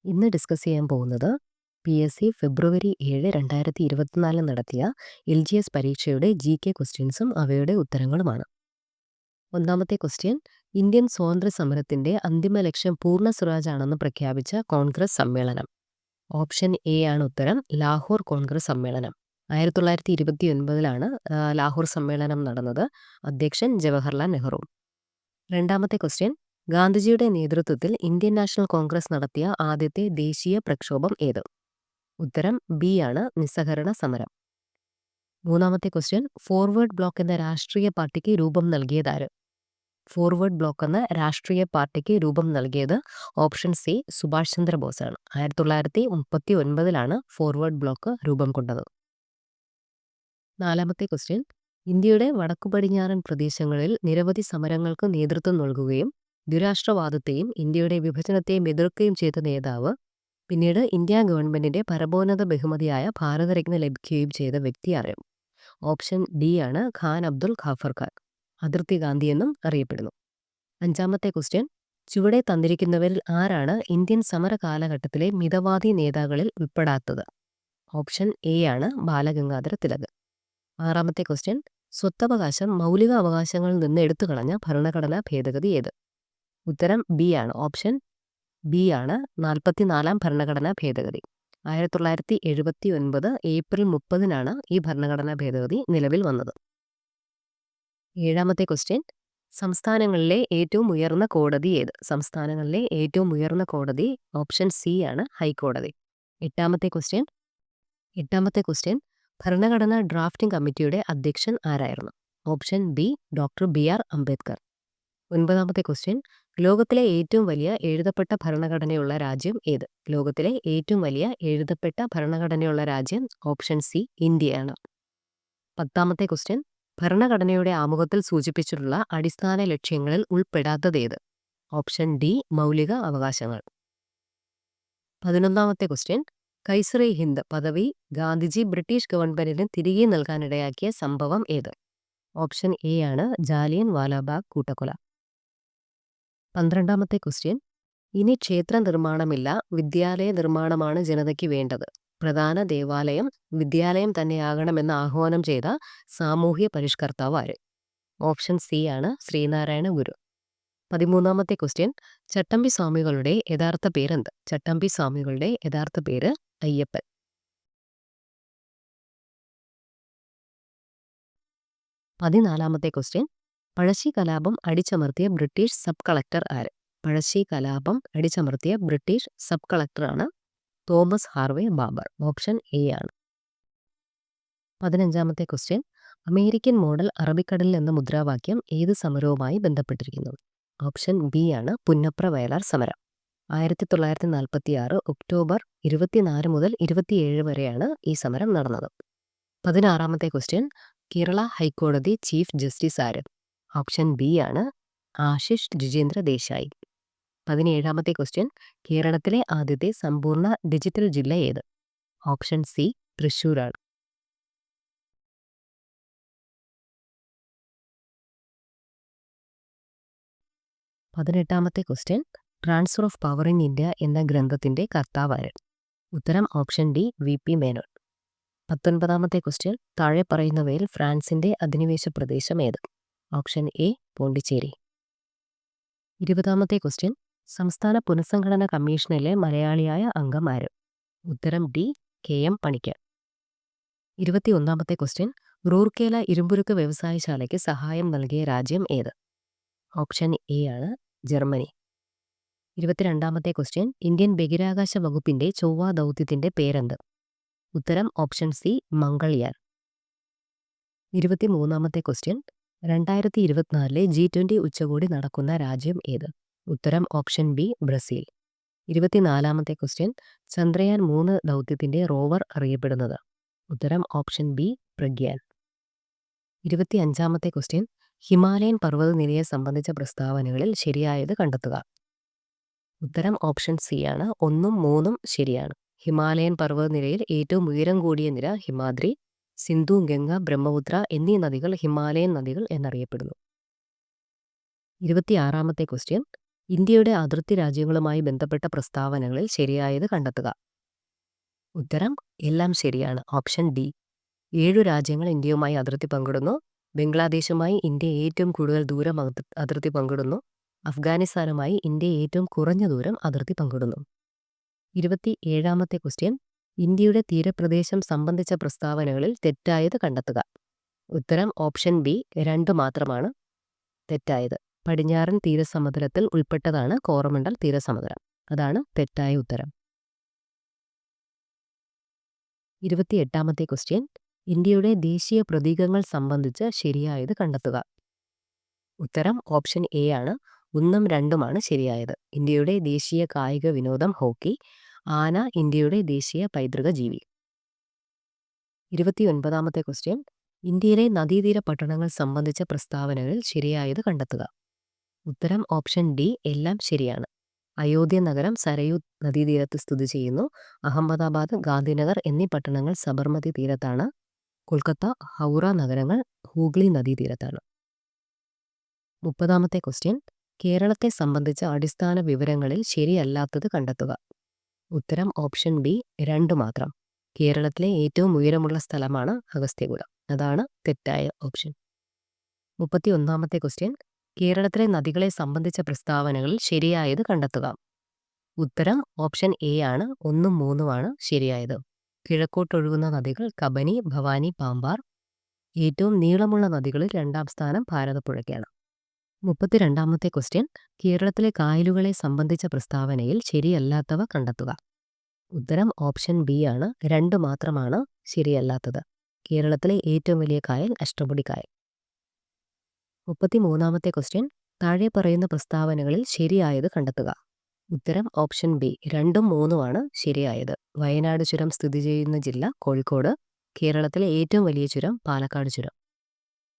ഇന്ന് ഡിസ്കസ് ചെയ്യാൻ പോകുന്നത് PSC ഫെബ്രുവരി 7, 2024 നടത്തിയ LGS പരീക്ഷയുടെ GK ക്വസ്റ്റ്യൻസും അവയുടെ ഉത്തരങ്ങളുമാണ്. ഒന്നാമത്തെ ക്വസ്റ്റ്യൻ, ഇന്ത്യൻ സ്വാതന്ത്ര്യ സമരത്തിന്റെ അന്തിമ ലക്ഷ്യം പൂർണ്ണ സ്വരാജാണെന്ന് പ്രഖ്യാപിച്ച കോൺഗ്രസ് സമ്മേളനം. ഓപ്ഷൻ എ ആണ് ഉത്തരം, ലാഹോർ കോൺഗ്രസ് സമ്മേളനം. 1929 ലാഹോർ സമ്മേളനം നടന്നത്. അധ്യക്ഷൻ ജവഹർലാൽ നെഹ്റു. രണ്ടാമത്തെ ക്വസ്റ്റ്യൻ, ഗാന്ധിജിയുടെ നേതൃത്വത്തിൽ ഇന്ത്യൻ നാഷണൽ കോൺഗ്രസ് നടത്തിയ ആദ്യത്തെ ദേശീയ പ്രക്ഷോഭം ഏത്? ഉത്തരം ബി ആണ്, നിസ്സഹകരണ സമരം. മൂന്നാമത്തെ ക്വസ്റ്റ്യൻ, ഫോർവേഡ് ബ്ലോക്ക് എന്ന രാഷ്ട്രീയ പാർട്ടിക്ക് രൂപം നൽകിയതാര്? ഫോർവേഡ് ബ്ലോക്ക് എന്ന രാഷ്ട്രീയ പാർട്ടിക്ക് രൂപം നൽകിയത് ഓപ്ഷൻ സി, സുഭാഷ് ചന്ദ്രബോസ് ആണ്. 1939 ഫോർവേഡ് ബ്ലോക്ക് രൂപം കൊണ്ടത്. നാലാമത്തെ ക്വസ്റ്റ്യൻ, ഇന്ത്യയുടെ വടക്കു പടിഞ്ഞാറൻ പ്രദേശങ്ങളിൽ നിരവധി സമരങ്ങൾക്ക് നേതൃത്വം നൽകുകയും ദുരാഷ്ട്രവാദത്തെയും ഇന്ത്യയുടെ വിഭജനത്തെയും എതിർക്കുകയും ചെയ്ത നേതാവ്, പിന്നീട് ഇന്ത്യ ഗവൺമെന്റിന്റെ പരമോന്നത ബഹുമതിയായ ഭാരതരത്ന ലഭിക്കുകയും ചെയ്ത വ്യക്തി അറിയും? ഓപ്ഷൻ ഡി ആണ്, ഖാൻ അബ്ദുൽ ഖാഫർ ഖാൻ. അതിർത്തി ഗാന്ധി എന്നും അറിയപ്പെടുന്നു. അഞ്ചാമത്തെ ക്വസ്റ്റ്യൻ, ചുവടെ തന്നിരിക്കുന്നവരിൽ ആരാണ് ഇന്ത്യൻ സമര കാലഘട്ടത്തിലെ മിതവാദി നേതാക്കളിൽ ഉൾപ്പെടാത്തത്? ഓപ്ഷൻ എ ആണ്, ബാലഗംഗാധര തിലക്. ആറാമത്തെ ക്വസ്റ്റ്യൻ, സ്വത്തവകാശം മൗലിക അവകാശങ്ങളിൽ നിന്ന് എടുത്തു കളഞ്ഞ ഭരണഘടനാ ഭേദഗതി ഏത്? ഉത്തരം ബി ആണ്, ഓപ്ഷൻ ബി ആണ്, 44 ഭരണഘടനാ ഭേദഗതി. 1979 ഏപ്രിൽ 30 ഈ ഭരണഘടനാ ഭേദഗതി നിലവിൽ വന്നത്. ഏഴാമത്തെ ക്വസ്റ്റ്യൻ, സംസ്ഥാനങ്ങളിലെ ഏറ്റവും ഉയർന്ന കോടതി ഏത്? സംസ്ഥാനങ്ങളിലെ ഏറ്റവും ഉയർന്ന കോടതി ഓപ്ഷൻ സി ആണ്, ഹൈക്കോടതി. എട്ടാമത്തെ ക്വസ്റ്റ്യൻ, ഭരണഘടനാ ഡ്രാഫ്റ്റിംഗ് കമ്മിറ്റിയുടെ അധ്യക്ഷൻ ആരായിരുന്നു? Option B, doctor BR Ambedkar. ഒൻപതാമത്തെ ക്വസ്റ്റ്യൻ, ലോകത്തിലെ ഏറ്റവും വലിയ എഴുതപ്പെട്ട ഭരണഘടനയുള്ള രാജ്യം ഏത്? ലോകത്തിലെ ഏറ്റവും വലിയ എഴുതപ്പെട്ട ഭരണഘടനയുള്ള രാജ്യം ഓപ്ഷൻ സി, ഇന്ത്യയാണ്. പത്താമത്തെ ക്വസ്റ്റ്യൻ, ഭരണഘടനയുടെ ആമുഖത്തിൽ സൂചിപ്പിച്ചിട്ടുള്ള അടിസ്ഥാന ലക്ഷ്യങ്ങളിൽ ഉൾപ്പെടാത്തത് ഏത്? ഓപ്ഷൻ ഡി, മൗലിക അവകാശങ്ങൾ. 11ാമത്തെ ക്വസ്റ്റ്യൻ, കൈസറെ ഹിന്ദ് പദവി ഗാന്ധിജി ബ്രിട്ടീഷ് ഗവൺമെന്റിന് തിരികെ നൽകാനിടയാക്കിയ സംഭവം ഏത്? ഓപ്ഷൻ എ ആണ്, ജാലിയൻ വാലാബാഗ് കൂട്ടക്കൊല. 12ാമത്തെ ക്വസ്റ്റ്യൻ, ഇനി ക്ഷേത്ര നിർമ്മാണമില്ല, വിദ്യാലയ നിർമ്മാണമാണ് ജനതയ്ക്ക് വേണ്ടത്. പ്രധാന ദേവാലയം വിദ്യാലയം തന്നെയാകണമെന്ന് ആഹ്വാനം ചെയ്ത സാമൂഹ്യ പരിഷ്കർത്താവ് ആര്? ഓപ്ഷൻ സി ആണ്, ശ്രീനാരായണ ഗുരു. 13ാമത്തെ ക്വസ്റ്റ്യൻ, ചട്ടമ്പി സ്വാമികളുടെ യഥാർത്ഥ പേരെന്ത്? ചട്ടമ്പി സ്വാമികളുടെ യഥാർത്ഥ പേര് അയ്യപ്പൻ. 14ാമത്തെ ക്വസ്റ്റ്യൻ, പഴശ്ശി കലാപം അടിച്ചമർത്തിയ ബ്രിട്ടീഷ് സബ് കളക്ടർ ആര്? പഴശ്ശി കലാപം അടിച്ചമർത്തിയ ബ്രിട്ടീഷ് സബ് കളക്ടറാണ് Thomas Harvey Baber. Option A ആണ്. 15ാമത്തെ ക്വസ്റ്റ്യൻ, അമേരിക്കൻ മോഡൽ അറബിക്കടലിൽ എന്ന മുദ്രാവാക്യം ഏത് സമരവുമായി ബന്ധപ്പെട്ടിരിക്കുന്നു? ഓപ്ഷൻ ബി ആണ്, പുന്നപ്ര വയലാർ സമരം. 1946 ഒക്ടോബർ 24 മുതൽ 27 വരെയാണ് ഈ സമരം നടന്നത്. 16ാമത്തെ ക്വസ്റ്റ്യൻ, കേരള ഹൈക്കോടതി ചീഫ് ജസ്റ്റിസ് ആര്? ഓപ്ഷൻ ബി ആണ്, ആശിഷ് ജിജേന്ദ്ര ദേശായി. 17ാമത്തെ ക്വസ്റ്റ്യൻ, കേരളത്തിലെ ആദ്യത്തെ സമ്പൂർണ്ണ ഡിജിറ്റൽ ജില്ല ഏത്? ഓപ്ഷൻ സി, തൃശ്ശൂരാണ്. 18ാമത്തെ question, transfer of power in India എന്ന ഗ്രന്ഥത്തിന്റെ കർത്താവ് ആര്? ഉത്തരം ഓപ്ഷൻ ഡി, VP മേനോൻ. 19ാമത്തെ ക്വസ്റ്റ്യൻ, താഴെ പറയുന്നവയിൽ ഫ്രാൻസിന്റെ അധിനിവേശ പ്രദേശം ഏത്? Option A, Pondicherry. 20ാമത്തെ ക്വസ്റ്റ്യൻ, സംസ്ഥാന പുനഃസംഘടനാ കമ്മീഷനിലെ മലയാളിയായ അംഗം ആര്? ഉത്തരം ഡി, KM പണിക്കർ. 21ാമത്തെ ക്വസ്റ്റ്യൻ, റൂർക്കേല ഇരുമ്പുരുക്ക് വ്യവസായശാലയ്ക്ക് സഹായം നൽകിയ രാജ്യം ഏത്? ഓപ്ഷൻ എ ആണ്, ജർമ്മനി. 22ാമത്തെ ക്വസ്റ്റ്യൻ, ഇന്ത്യൻ ബഹിരാകാശ വകുപ്പിന്റെ ചൊവ്വ ദൗത്യത്തിന്റെ പേരെന്ത്? ഉത്തരം ഓപ്ഷൻ സി, മംഗൾയാൻ. 23ാമത്തെ ക്വസ്റ്റ്യൻ, 2024 G20 ഉച്ചകോടി നടക്കുന്ന രാജ്യം ഏത്? ഉത്തരം ഓപ്ഷൻ ബി, ബ്രസീൽ. 24ാമത്തെ ക്വസ്റ്റ്യൻ, ചന്ദ്രയാൻ 3 ദൗത്യത്തിന്റെ റോവർ അറിയപ്പെടുന്നത്? ഉത്തരം ഓപ്ഷൻ ബി, പ്രഗ്യാൻ. 25ാമത്തെ ക്വസ്റ്റ്യൻ, ഹിമാലയൻ പർവ്വതനിരയെ സംബന്ധിച്ച പ്രസ്താവനകളിൽ ശരിയായത് കണ്ടെത്തുക? ഉത്തരം ഓപ്ഷൻ സി ആണ്, 1ഉം 3ഉം ശരിയാണ്. ഹിമാലയൻ പർവ്വതനിരയിൽ ഏറ്റവും ഉയരം കൂടിയ നിര ഹിമാദ്രി. സിന്ധു, ഗംഗ, ബ്രഹ്മപുത്ര എന്നീ നദികൾ ഹിമാലയൻ നദികൾ എന്നറിയപ്പെടുന്നു. 26ാമത്തെ ക്വസ്റ്റ്യൻ, ഇന്ത്യയുടെ അതിർത്തി രാജ്യങ്ങളുമായി ബന്ധപ്പെട്ട പ്രസ്താവനകളിൽ ശരിയായത് കണ്ടെത്തുക. ഉത്തരം എല്ലാം ശരിയാണ്. Option D. 7 രാജ്യങ്ങൾ ഇന്ത്യയുമായി അതിർത്തി പങ്കിടുന്നു. ബംഗ്ലാദേശുമായി ഇന്ത്യ ഏറ്റവും കൂടുതൽ ദൂരം അതിർത്തി പങ്കിടുന്നു. അഫ്ഗാനിസ്ഥാനുമായി ഇന്ത്യ ഏറ്റവും കുറഞ്ഞ ദൂരം അതിർത്തി പങ്കിടുന്നു. 27ാമത്തെ ക്വസ്റ്റ്യൻ. ഇന്ത്യയുടെ തീരപ്രദേശം സംബന്ധിച്ച പ്രസ്താവനകളിൽ തെറ്റായത് കണ്ടെത്തുക. ഉത്തരം ഓപ്ഷൻ ബി. 2 മാത്രമാണ് തെറ്റായത്. പടിഞ്ഞാറൻ തീരസമുദ്രത്തിൽ ഉൾപ്പെട്ടതാണ് കോറമണ്ടൽ തീരസമുദ്രം. അതാണ് തെറ്റായ ഉത്തരം. 28ാമത്തെ ക്വസ്റ്റ്യൻ. ഇന്ത്യയുടെ ദേശീയ പ്രതീകങ്ങൾ സംബന്ധിച്ച് ശരിയായത് കണ്ടെത്തുക. ഉത്തരം ഓപ്ഷൻ എ ആണ്. 1ഉം 2ഉമാണ് ശരിയായത്. ഇന്ത്യയുടെ ദേശീയ കായിക വിനോദം ഹോക്കി. ആന ഇന്ത്യയുടെ ദേശീയ പൈതൃക ജീവി. 29ാമത്തെ ക്വസ്റ്റ്യൻ. ഇന്ത്യയിലെ നദീതീര പട്ടണങ്ങൾ സംബന്ധിച്ച പ്രസ്താവനകളിൽ ശരിയായത് കണ്ടെത്തുക. ഉത്തരം ഓപ്ഷൻ ഡി. എല്ലാം ശരിയാണ്. അയോധ്യ നഗരം സരയൂ നദീതീരത്ത് സ്ഥിതി ചെയ്യുന്നു. അഹമ്മദാബാദ്, ഗാന്ധിനഗർ എന്നീ പട്ടണങ്ങൾ സബർമതി തീരത്താണ്. കൊൽക്കത്ത, ഹൗറ നഗരങ്ങൾ ഹൂഗ്ലി നദീതീരത്താണ്. 30ാമത്തെ ക്വസ്റ്റ്യൻ. കേരളത്തെ സംബന്ധിച്ച അടിസ്ഥാന വിവരങ്ങളിൽ ശരിയല്ലാത്തത് കണ്ടെത്തുക. ഉത്തരം ഓപ്ഷൻ ബി. 2 മാത്രം. കേരളത്തിലെ ഏറ്റവും ഉയരമുള്ള സ്ഥലമാണ് അഗസ്ത്യകുലം. അതാണ് തെറ്റായ ഓപ്ഷൻ. 31ാമത്തെ ക്വസ്റ്റ്യൻ. കേരളത്തിലെ നദികളെ സംബന്ധിച്ച പ്രസ്താവനകളിൽ ശരിയായത് കണ്ടെത്തുക. ഉത്തരം ഓപ്ഷൻ എ ആണ്. 1ഉം 3ഉമാണ് ശരിയായത്. കിഴക്കോട്ടൊഴുകുന്ന നദികൾ കബനി, ഭവാനി, പാമ്പാർ. ഏറ്റവും നീളമുള്ള നദികളിൽ 2ാം സ്ഥാനം ഭാരതപ്പുഴയ്ക്കാണ്. 32ാമത്തെ ക്വസ്റ്റ്യൻ. കേരളത്തിലെ കായലുകളെ സംബന്ധിച്ച പ്രസ്താവനയിൽ ശരിയല്ലാത്തവ കണ്ടെത്തുക. ഉത്തരം ഓപ്ഷൻ ബി ആണ്. 2 മാത്രമാണ് ശരിയല്ലാത്തത്. കേരളത്തിലെ ഏറ്റവും വലിയ കായൽ അഷ്ടമുടി കായൽ. 33ാമത്തെ ക്വസ്റ്റ്യൻ. താഴെ പറയുന്ന പ്രസ്താവനകളിൽ ശരിയായത് കണ്ടെത്തുക. ഉത്തരം ഓപ്ഷൻ ബി. 2ഉം 3ഉമാണ് ശരിയായത്. വയനാട് ചുരം സ്ഥിതി ചെയ്യുന്ന ജില്ല കോഴിക്കോട്. കേരളത്തിലെ ഏറ്റവും വലിയ ചുരം പാലക്കാട് ചുരം.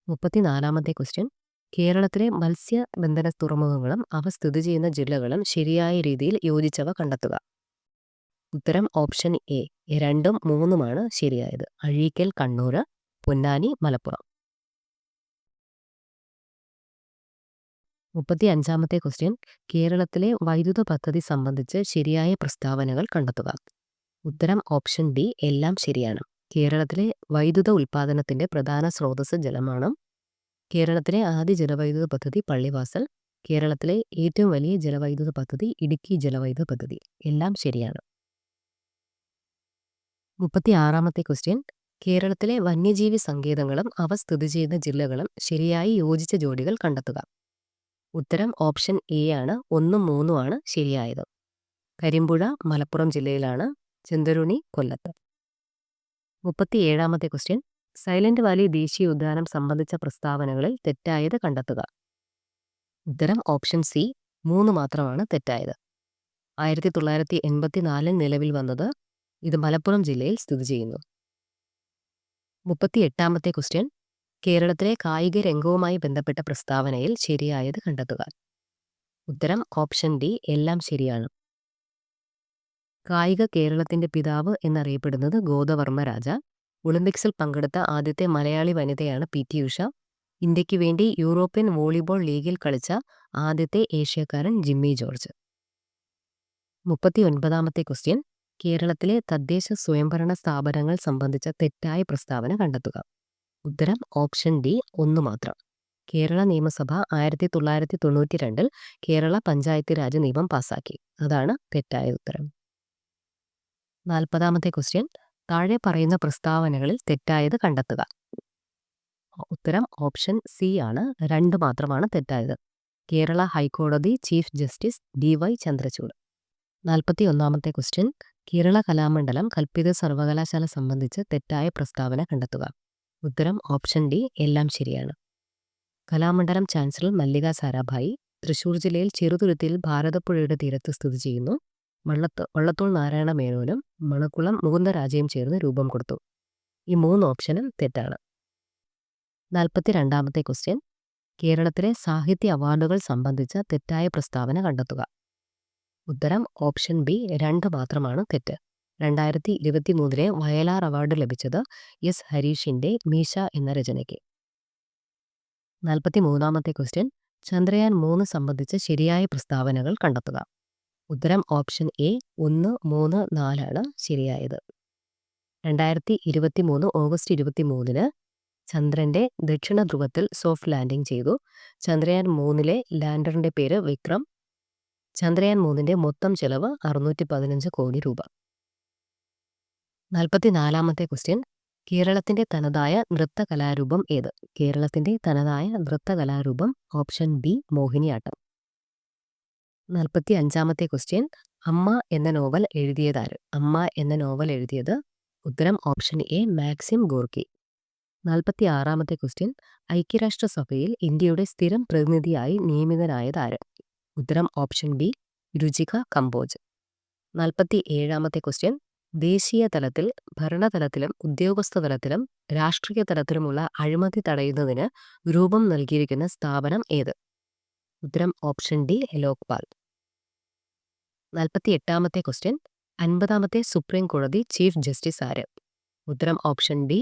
34ാമത്തെ ക്വസ്റ്റ്യൻ. കേരളത്തിലെ മത്സ്യബന്ധന തുറമുഖങ്ങളും അവ സ്ഥിതി ചെയ്യുന്ന ജില്ലകളും ശരിയായ രീതിയിൽ യോജിച്ചവ കണ്ടെത്തുക. ഉത്തരം ഓപ്ഷൻ എ. 2ഉം 3ഉമാണ് ശരിയായത്. അഴീക്കൽ കണ്ണൂർ, പൊന്നാനി മലപ്പുറം. 35ാമത്തെ ക്വസ്റ്റ്യൻ. കേരളത്തിലെ വൈദ്യുത പദ്ധതി സംബന്ധിച്ച് ശരിയായ പ്രസ്താവനകൾ കണ്ടെത്തുക. ഉത്തരം ഓപ്ഷൻ ഡി. എല്ലാം ശരിയാണ്. കേരളത്തിലെ വൈദ്യുത ഉൽപ്പാദനത്തിന്റെ പ്രധാന സ്രോതസ് ജലമാണ്. കേരളത്തിലെ ആദ്യ ജലവൈദ്യുത പദ്ധതി പള്ളിവാസൽ. കേരളത്തിലെ ഏറ്റവും വലിയ ജലവൈദ്യുത പദ്ധതി ഇടുക്കി ജലവൈദ്യുത പദ്ധതി. എല്ലാം ശരിയാണ്. 36ാമത്തെ ക്വസ്റ്റ്യൻ. കേരളത്തിലെ വന്യജീവി സങ്കേതങ്ങളും അവ സ്ഥിതി ചെയ്യുന്ന ജില്ലകളും ശരിയായി യോജിച്ച ജോഡികൾ കണ്ടെത്തുക. ഉത്തരം ഓപ്ഷൻ എ ആണ്. 1ഉം 3ഉമാണ് ശരിയായത്. കരിമ്പുഴ മലപ്പുറം ജില്ലയിലാണ്. ചെന്തരുണി കൊല്ലത്ത്. 37ാമത്തെ ക്വസ്റ്റ്യൻ. സൈലന്റ് വാലി ദേശീയ ഉദ്യാനം സംബന്ധിച്ച പ്രസ്താവനകളിൽ തെറ്റായത് കണ്ടെത്തുക. ഉത്തരം ഓപ്ഷൻ സി. 3 മാത്രമാണ് തെറ്റായത്. 1984 നിലവിൽ വന്നത്. ഇത് മലപ്പുറം ജില്ലയിൽ സ്ഥിതി ചെയ്യുന്നു. 38ാമത്തെ ക്വസ്റ്റ്യൻ. കേരളത്തിലെ കായിക രംഗവുമായി ബന്ധപ്പെട്ട പ്രസ്താവനയിൽ ശരിയായത് കണ്ടെത്തുക. ഉത്തരം ഓപ്ഷൻ ഡി. എല്ലാം ശരിയാണ്. കായിക കേരളത്തിന്റെ പിതാവ് എന്നറിയപ്പെടുന്നത് ഗോദവർമ്മ രാജ. ഒളിമ്പിക്സിൽ പങ്കെടുത്ത ആദ്യത്തെ മലയാളി വനിതയാണ് പി ടി ഉഷ. ഇന്ത്യക്ക് വേണ്ടി യൂറോപ്യൻ വോളിബോൾ ലീഗിൽ കളിച്ച ആദ്യത്തെ ഏഷ്യക്കാരൻ ജിമ്മി ജോർജ്. 39ാമത്തെ ക്വസ്റ്റ്യൻ. കേരളത്തിലെ തദ്ദേശ സ്വയംഭരണ സ്ഥാപനങ്ങൾ സംബന്ധിച്ച തെറ്റായ പ്രസ്താവന കണ്ടെത്തുക. ഉത്തരം ഓപ്ഷൻ ഡി. 1 മാത്രം. കേരള നിയമസഭ 1992 കേരള പഞ്ചായത്ത് രാജ് നിയമം പാസാക്കി. അതാണ് തെറ്റായ ഉത്തരം. 40ാമത്തെ ക്വസ്റ്റ്യൻ. താഴെ പറയുന്ന പ്രസ്താവനകളിൽ തെറ്റായത് കണ്ടെത്തുക. ഉത്തരം ഓപ്ഷൻ സി ആണ്. 2 മാത്രമാണ് തെറ്റായത്. കേരള ഹൈക്കോടതി ചീഫ് ജസ്റ്റിസ് DY ചന്ദ്രചൂഡ്. 41ാമത്തെ ക്വസ്റ്റ്യൻ. കേരള കലാമണ്ഡലം കൽപ്പിത സർവകലാശാല സംബന്ധിച്ച് തെറ്റായ പ്രസ്താവന കണ്ടെത്തുക. ഉത്തരം ഓപ്ഷൻ ഡി. എല്ലാം ശരിയാണ്. കലാമണ്ഡലം ചാൻസലർ മല്ലിക സാരാഭായി. തൃശൂർ ജില്ലയിൽ ചെറുതുരുത്തിയിൽ ഭാരതപ്പുഴയുടെ തീരത്ത് സ്ഥിതി ചെയ്യുന്നു. വള്ളത്തോൾ നാരായണ മേനോനും മണക്കുളം മുകുന്ദരാജയും ചേർന്ന് രൂപം കൊടുത്തു. ഈ 3 ഓപ്ഷനും തെറ്റാണ്. 42ാമത്തെ ക്വസ്റ്റ്യൻ. കേരളത്തിലെ സാഹിത്യ അവാർഡുകൾ സംബന്ധിച്ച തെറ്റായ പ്രസ്താവന കണ്ടെത്തുക. ഉത്തരം ഓപ്ഷൻ ബി. 2 മാത്രമാണ് തെറ്റ്. 2023 വയലാർ അവാർഡ് ലഭിച്ചത് എസ് ഹരീഷിന്റെ മീശ എന്ന രചനയ്ക്ക്. 43ാമത്തെ ക്വസ്റ്റ്യൻ. ചന്ദ്രയാൻ 3 സംബന്ധിച്ച് ശരിയായ പ്രസ്താവനകൾ കണ്ടെത്തുക. ഉത്തരം ഓപ്ഷൻ എ 1, 3, 4 ആണ് ശരിയായത്. 2023 ഓഗസ്റ്റ് 23-ന് ചന്ദ്രന്റെ ദക്ഷിണ ധ്രുവത്തിൽ സോഫ്റ്റ് ലാൻഡിംഗ് ചെയ്തു. ചന്ദ്രയാൻ 3-ലെ ലാൻഡറിന്റെ പേര് വിക്രം. ചന്ദ്രയാൻ 3-ന്റെ മൊത്തം ചെലവ് 615 കോടി രൂപ. 44-ാമത്തെ ക്വസ്റ്റ്യൻ. കേരളത്തിന്റെ തനതായ നൃത്തകലാരൂപം ഏത്? കേരളത്തിന്റെ തനതായ നൃത്തകലാരൂപം ഓപ്ഷൻ ബി മോഹിനിയാട്ടം. 45-ാമത്തെ ക്വസ്റ്റ്യൻ. അമ്മ എന്ന നോവൽ എഴുതിയതാര്? അമ്മ എന്ന നോവൽ എഴുതിയത് ഉത്തരം ഓപ്ഷൻ എ മാക്സിം ഗോർക്കി. 46-ാമത്തെ ക്വസ്റ്റ്യൻ. ഐക്യരാഷ്ട്രസഭയിൽ ഇന്ത്യയുടെ സ്ഥിരം പ്രതിനിധിയായി നിയമിതനായതാര്? ഉത്തരം ഓപ്ഷൻ ബി രുചിക കമ്പോജ്. 47-ാമത്തെ ക്വസ്റ്റ്യൻ. ദേശീയ തലത്തിൽ, ഭരണതലത്തിലും ഉദ്യോഗസ്ഥ തലത്തിലും രാഷ്ട്രീയ തലത്തിലുമുള്ള അഴിമതി തടയുന്നതിന് രൂപം നൽകിയിരിക്കുന്ന സ്ഥാപനം ഏത്? ഉത്തരം ഓപ്ഷൻ ഡി ലോക്പാൽ. 48-ാമത്തെ ക്വസ്റ്റ്യൻ. 50-ാമത്തെ സുപ്രീം കോടതി ചീഫ് ജസ്റ്റിസ് ആര്? ഉത്തരം option B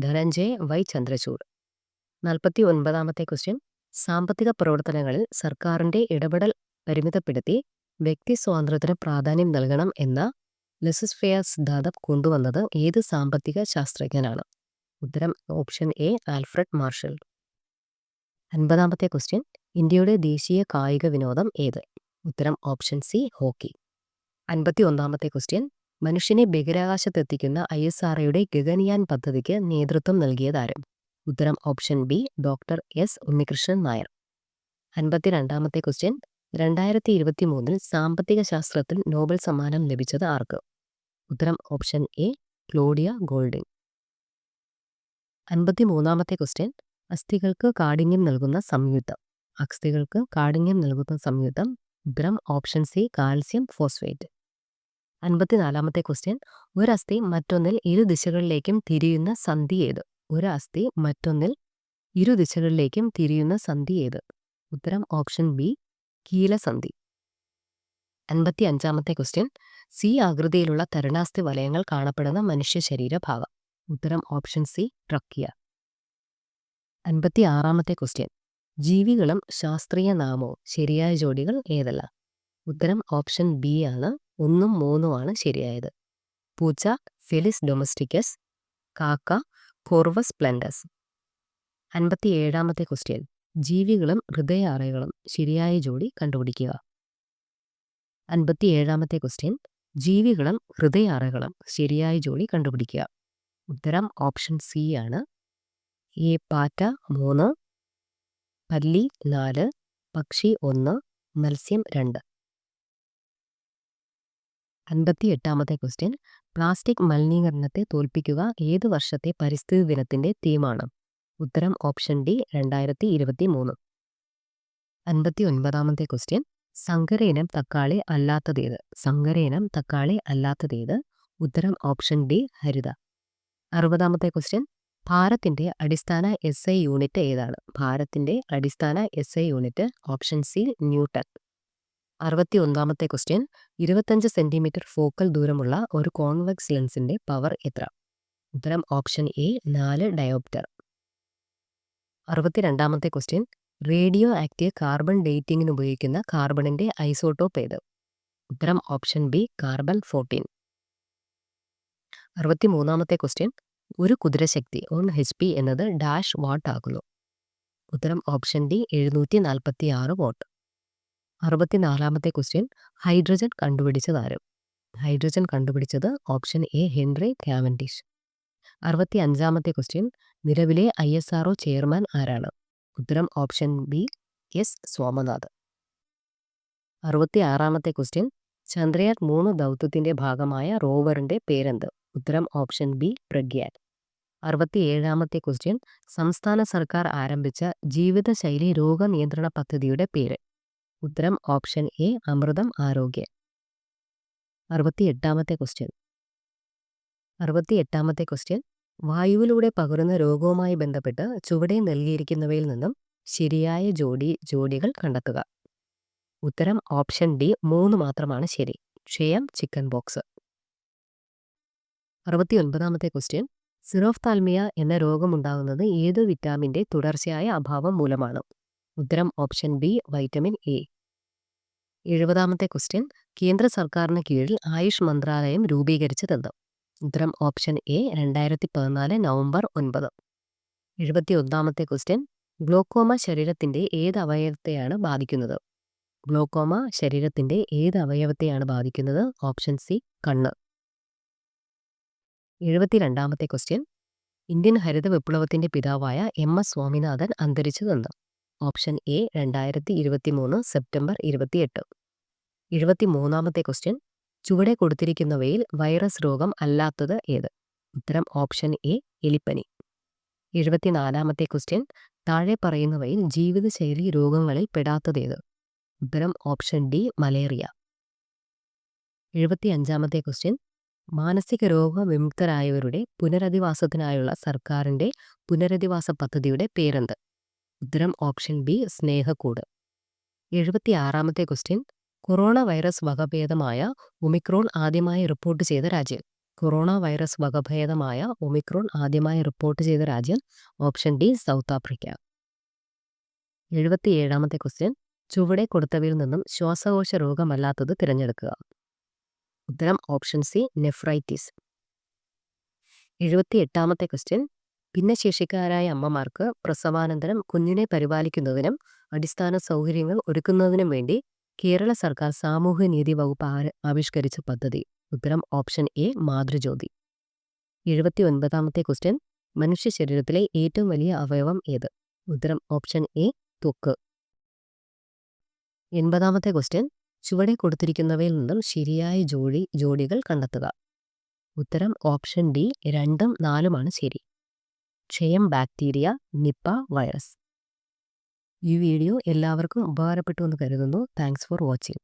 Dhananjay Y Chandrachud. 49-ാമത്തെ ക്വസ്റ്റ്യൻ. സാമ്പത്തിക പ്രവർത്തനങ്ങളിൽ സർക്കാരിന്റെ ഇടപെടൽ പരിമിതപ്പെടുത്തി വ്യക്തി സ്വാതന്ത്ര്യത്തിന് പ്രാധാന്യം നൽകണം എന്ന ലെസസ്-ഫെയർ സിദ്ധാന്തം കൊണ്ടുവന്നത് ഏത് സാമ്പത്തിക ശാസ്ത്രജ്ഞനാണ്? ഉത്തരം ഓപ്ഷൻ എ ആൽഫ്രഡ് മാർഷൽ. 50-ാമത്തെ ക്വസ്റ്റ്യൻ. ഇന്ത്യയുടെ ദേശീയ കായിക വിനോദം ഏത്? ഉത്തരം ഓപ്ഷൻ സി ഹോക്കി. 51-ാമത്തെ ക്വസ്റ്റ്യൻ. മനുഷ്യനെ ബഹിരാകാശത്തെത്തിക്കുന്ന ISROയുടെ ഗഗൻയാൻ പദ്ധതിക്ക് നേതൃത്വം നൽകിയതാര്? ഉത്തരം option B doctor S Unnikrishnan Nair. 52-ാമത്തെ ക്വസ്റ്റ്യൻ. 2023-ൽ സാമ്പത്തിക ശാസ്ത്രത്തിൽ നോബൽ സമ്മാനം ലഭിച്ചത് ആർക്ക്? ഉത്തരം ഓപ്ഷൻ എ ക്ലോഡിയ ഗോൾഡിൻ. 53-ാമത്തെ ക്വസ്റ്റ്യൻ. അസ്ഥികൾക്ക് കാഠിന്യം നൽകുന്ന സംയുക്തം. അസ്ഥികൾക്ക് കാഠിന്യം നൽകുന്ന സംയുക്തം. ഉത്തരം ഓപ്ഷൻ സി കാൽസ്യം ഫോസ്ഫേറ്റ്. 54-ാമത്തെ ക്വസ്റ്റ്യൻ. ഒരസ്ഥി മറ്റൊന്നിൽ ഇരുദിശകളിലേക്കും തിരിയുന്ന സന്ധി ഏത്? ഒരസ്ഥി മറ്റൊന്നിൽ ഇരുദിശകളിലേക്കും തിരിയുന്ന സന്ധി ഏത്? ഉത്തരം ഓപ്ഷൻ ബി കീലസന്ധി. 55-ാമത്തെ ക്വസ്റ്റ്യൻ. സി ആകൃതിയിലുള്ള തരുണാസ്ഥി വലയങ്ങൾ കാണപ്പെടുന്ന മനുഷ്യ ശരീരഭാഗം. ഉത്തരം ഓപ്ഷൻ സി ട്രക്കിയ. 56-ാമത്തെ ക്വസ്റ്റ്യൻ. ജീവികളും ശാസ്ത്രീയ നാമവും ശരിയായ ജോഡികൾ ഏതല്ല? ഉത്തരം ഓപ്ഷൻ ബി ആണ് 1ഉം 3ഉം ആണ് ശരിയായത്. പൂച്ച ഫെലിസ് ഡൊമസ്റ്റിക്കസ്, കാക്ക കോർവസ് പ്ലൻഡസ്. 57-ാമത്തെ ക്വസ്റ്റ്യൻ. ജീവികളും ഹൃദയാറകളും ശരിയായ ജോഡി കണ്ടുപിടിക്കുക. 57-ാമത്തെ ക്വസ്റ്റ്യൻ. ജീവികളും ഹൃദയാറകളും ശരിയായ ജോഡി കണ്ടുപിടിക്കുക. ഉത്തരം ഓപ്ഷൻ സി ആണ്. എ പാറ്റ 3, പല്ലി 4, പക്ഷി 1, മത്സ്യം 2. 58-ാമത്തെ ക്വസ്റ്റ്യൻ. പ്ലാസ്റ്റിക് മലിനീകരണത്തെ തോൽപ്പിക്കുക ഏത് വർഷത്തെ പരിസ്ഥിതി ദിനത്തിന്റെ തീമാണ്? ഉത്തരം ഓപ്ഷൻ ഡി 2023. 59-ാമത്തെ ക്വസ്റ്റ്യൻ. സങ്കരയിനം തക്കാളി അല്ലാത്തതേത്? സങ്കരയിനം തക്കാളി അല്ലാത്തതേത്? ഉത്തരം ഓപ്ഷൻ ഡി ഹരിത. 60-ാമത്തെ ക്വസ്റ്റ്യൻ. ഭാരത്തിന്റെ അടിസ്ഥാന SI യൂണിറ്റ് ഏതാണ്? ഭാരത്തിന്റെ അടിസ്ഥാന SI unit option C newton. 61-ാമത്തെ ക്വസ്റ്റ്യൻ. 25 സെന്റിമീറ്റർ ഫോക്കൽ ദൂരമുള്ള ഒരു കോൺവെക്സ് ലെൻസിന്റെ പവർ എത്ര? ഉത്തരം ഓപ്ഷൻ എ 4 ഡയോപ്റ്റർ. 62-ാമത്തെ ക്വസ്റ്റ്യൻ. റേഡിയോ ആക്റ്റീവ് കാർബൺ ഡേറ്റിംഗിന് ഉപയോഗിക്കുന്ന കാർബണിന്റെ ഐസോട്ടോപ്പ് ഏത്? ഉത്തരം ഓപ്ഷൻ ബി കാർബൺ 14. 63-ാമത്തെ ക്വസ്റ്റ്യൻ. ഒരു കുതിരശക്തി 1 HP എന്നത് ഡാഷ് വാട്ട് ആകുന്നു? ഉത്തരം ഓപ്ഷൻ ഡി 746 വാട്ട്. 64-ാമത്തെ ക്വസ്റ്റ്യൻ. ഹൈഡ്രജൻ കണ്ടുപിടിച്ചതാരും? ഹൈഡ്രജൻ കണ്ടുപിടിച്ചത് ഓപ്ഷൻ എ ഹെൻറി കാവൻഡിഷ്. 65-ാമത്തെ ക്വസ്റ്റ്യൻ. നിലവിലെ ISRO ചെയർമാൻ ആരാണ്? ഉത്തരം ഓപ്ഷൻ ബി എസ് സോമനാഥ്. 66-ാമത്തെ ക്വസ്റ്റ്യൻ. ചന്ദ്രയാൻ 3 ദൗത്യത്തിന്റെ ഭാഗമായ റോവറിന്റെ പേരെന്ത്? ഉത്തരം ഓപ്ഷൻ ബി പ്രഗ്യാൻ. 67-ാമത്തെ ക്വസ്റ്റ്യൻ. സംസ്ഥാന സർക്കാർ ആരംഭിച്ച ജീവിതശൈലി രോഗനിയന്ത്രണ പദ്ധതിയുടെ പേര്? ഉത്തരം ഓപ്ഷൻ എ അമൃതം ആരോഗ്യ. 68-ാമത്തെ ക്വസ്റ്റ്യൻ. 68-ാമത്തെ ക്വസ്റ്റ്യൻ. വായുവിലൂടെ പകരുന്ന രോഗവുമായി ബന്ധപ്പെട്ട് ചുവടെ നൽകിയിരിക്കുന്നവയിൽ നിന്നും ശരിയായ ജോഡികൾ കണ്ടെത്തുക. ഉത്തരം ഓപ്ഷൻ ഡി 3 മാത്രമാണ് ശരി. ക്ഷയം, ചിക്കൻ ബോക്സ്. 69-ാമത്തെ ക്വസ്റ്റ്യൻ. സിറോഫ്താൽമിയ എന്ന രോഗമുണ്ടാകുന്നത് ഏത് വിറ്റാമിന്റെ തുടർച്ചയായ അഭാവം മൂലമാണ്? ഉത്തരം ഓപ്ഷൻ ബി വൈറ്റമിൻ എ. 70-ാമത്തെ ക്വസ്റ്റ്യൻ, കേന്ദ്ര സർക്കാരിന് കീഴിൽ ആയുഷ് മന്ത്രാലയം രൂപീകരിച്ചതെന്ത്? ഉത്തരം ഓപ്ഷൻ എ 2014 നവംബർ 9. 71-ാമത്തെ ക്വസ്റ്റ്യൻ, ഗ്ലോക്കോമ ശരീരത്തിന്റെ ഏത് അവയവത്തെയാണ് ബാധിക്കുന്നത്? ഗ്ലോക്കോമ ശരീരത്തിന്റെ ഏത് അവയവത്തെയാണ് ബാധിക്കുന്നത്? ഓപ്ഷൻ സി കണ്ണ്. 72-ാമത്തെ ക്വസ്റ്റ്യൻ, ഇന്ത്യൻ ഹരിത വിപ്ലവത്തിന്റെ പിതാവായ എം.എസ്. സ്വാമിനാഥൻ അന്തരിച്ചതെന്ന്? Option A 2023 September 28. 73-ാമത്തെ ക്വസ്റ്റ്യൻ, ചുവടെ കൊടുത്തിരിക്കുന്നവയിൽ വൈറസ് രോഗം അല്ലാത്തത് ഏത്? ഉത്തരം ഓപ്ഷൻ എ എലിപ്പനി. 74-ാമത്തെ ക്വസ്റ്റ്യൻ, താഴെ പറയുന്നവയിൽ ജീവിതശൈലി രോഗങ്ങളിൽ പെടാത്തതേത്? ഉത്തരം ഓപ്ഷൻ ഡി മലേറിയ. 75-ാമത്തെ ക്വസ്റ്റ്യൻ, മാനസിക രോഗവിമുക്തരായവരുടെ പുനരധിവാസത്തിനായുള്ള സർക്കാരിന്റെ പുനരധിവാസ പദ്ധതിയുടെ പേരെന്ത്? ഉത്തരം ഓപ്ഷൻ ബി സ്നേഹക്കൂട്. 76-ാമത്തെ ക്വസ്റ്റ്യൻ, കൊറോണ വൈറസ് വകഭേദമായ ഒമിക്രോൺ ആദ്യമായി റിപ്പോർട്ട് ചെയ്ത രാജ്യം? കൊറോണ വൈറസ് വകഭേദമായ ഒമിക്രോൺ ആദ്യമായി റിപ്പോർട്ട് ചെയ്ത രാജ്യം? Option D South Africa. 77-ാമത്തെ ക്വസ്റ്റ്യൻ, ചുവടെ കൊടുത്തവയിൽ നിന്നും ശ്വാസകോശ രോഗമല്ലാത്തത് തിരഞ്ഞെടുക്കുക. ഉത്തരം ഓപ്ഷൻ സി നെഫ്രൈറ്റിസ്. 78-ാമത്തെ ക്വസ്റ്റ്യൻ, ഭിന്നശേഷിക്കാരായ അമ്മമാർക്ക് പ്രസവാനന്തരം കുഞ്ഞിനെ പരിപാലിക്കുന്നതിനും അടിസ്ഥാന സൗകര്യങ്ങൾ ഒരുക്കുന്നതിനും വേണ്ടി കേരള സർക്കാർ സാമൂഹ്യനീതി വകുപ്പ് ആവിഷ്കരിച്ച പദ്ധതി? ഉത്തരം ഓപ്ഷൻ എ മാതൃജ്യോതി. 79-ാമത്തെ ക്വസ്റ്റ്യൻ, മനുഷ്യ ശരീരത്തിലെ ഏറ്റവും വലിയ അവയവം ഏത്? ഉത്തരം ഓപ്ഷൻ എ ത്വക്ക്. 80-ാമത്തെ ക്വസ്റ്റ്യൻ, ചുവടെ കൊടുത്തിരിക്കുന്നവയിൽ നിന്നും ശരിയായ ജോഡികൾ കണ്ടെത്തുക. ഉത്തരം ഓപ്ഷൻ ഡി 2ഉം 4ഉമാണ് ശരി. ക്ഷയം ബാക്ടീരിയ, നിപ്പ വൈറസ്. ഈ വീഡിയോ എല്ലാവർക്കും ഉപകാരപ്പെട്ടു എന്ന് കരുതുന്നു. Thanks for watching.